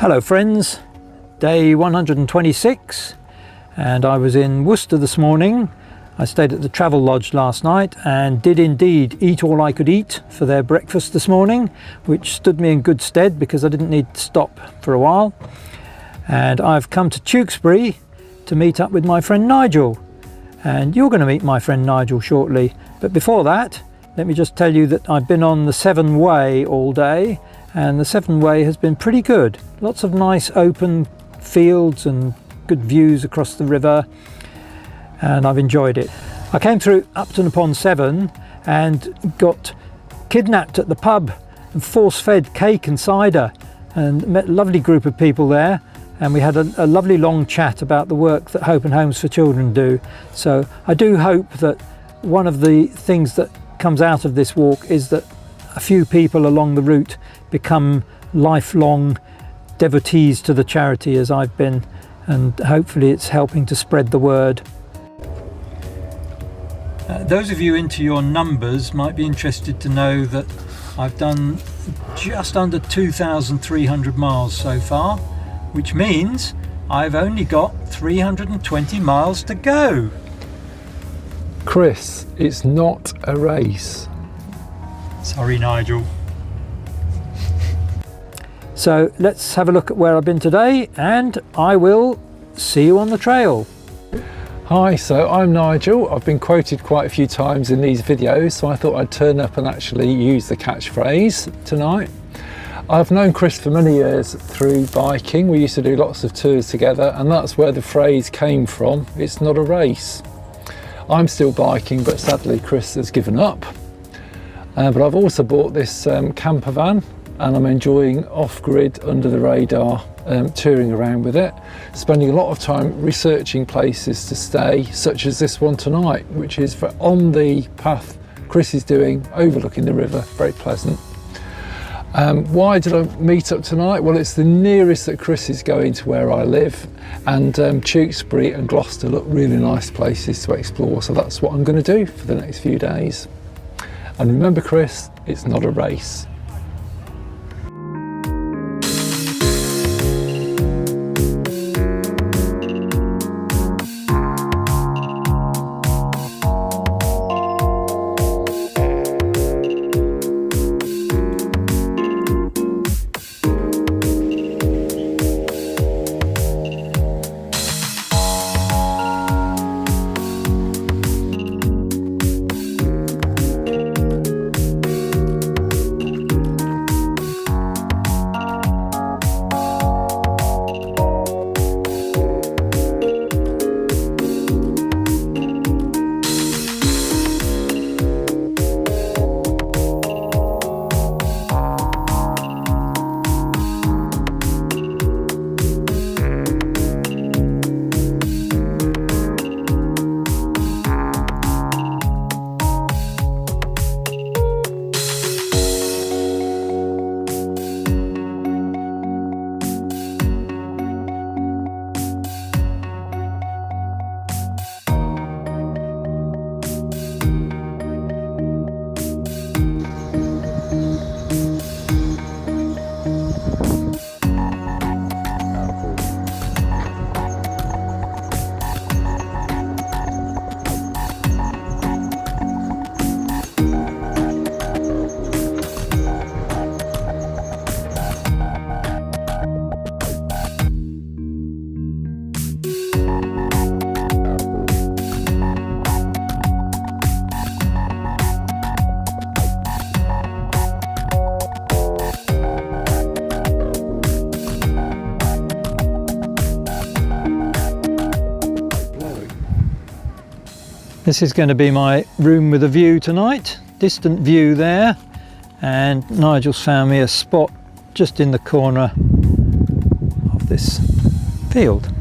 Hello friends, day 126, and I was in Worcester this morning. I stayed at the Travel Lodge last night and did indeed eat all I could eat for their breakfast this morning, which stood me in good stead because I didn't need to stop for a while. And I've come to Tewkesbury to meet up with my friend Nigel, and you're going to meet my friend Nigel shortly. But before that, let me just tell you that I've been on the Severn Way all day, and the Severn Way has been pretty good. Lots of nice open fields and good views across the river, and I've enjoyed it. I came through Upton Upon Severn and got kidnapped at the pub and force-fed cake and cider, and met a lovely group of people there, and we had a lovely long chat about the work that Hope and Homes for Children do. So I do hope that one of the things that comes out of this walk is that a few people along the route become lifelong devotees to the charity, as I've been, and hopefully it's helping to spread the word. Those of you into your numbers might be interested to know that I've done just under 2,300 miles so far, which means I've only got 320 miles to go. Chris, it's not a race. Sorry, Nigel. So let's have a look at where I've been today, and I will see you on the trail. Hi, so I'm Nigel. I've been quoted quite a few times in these videos, so I thought I'd turn up and actually use the catchphrase tonight. I've known Chris for many years through biking. We used to do lots of tours together, and that's where the phrase came from. It's not a race. I'm still biking, but sadly Chris has given up. But I've also bought this camper van, and I'm enjoying off-grid, under the radar touring around with it, spending a lot of time researching places to stay, such as this one tonight, which is on the path Chris is doing, overlooking the river. Very pleasant. Why did I meet up tonight? Well, it's the nearest that Chris is going to where I live, and Tewkesbury and Gloucester look really nice places to explore, so that's what I'm going to do for the next few days. And remember, Chris, it's not a race. This is going to be my room with a view tonight, distant view there, and Nigel's found me a spot just in the corner of this field.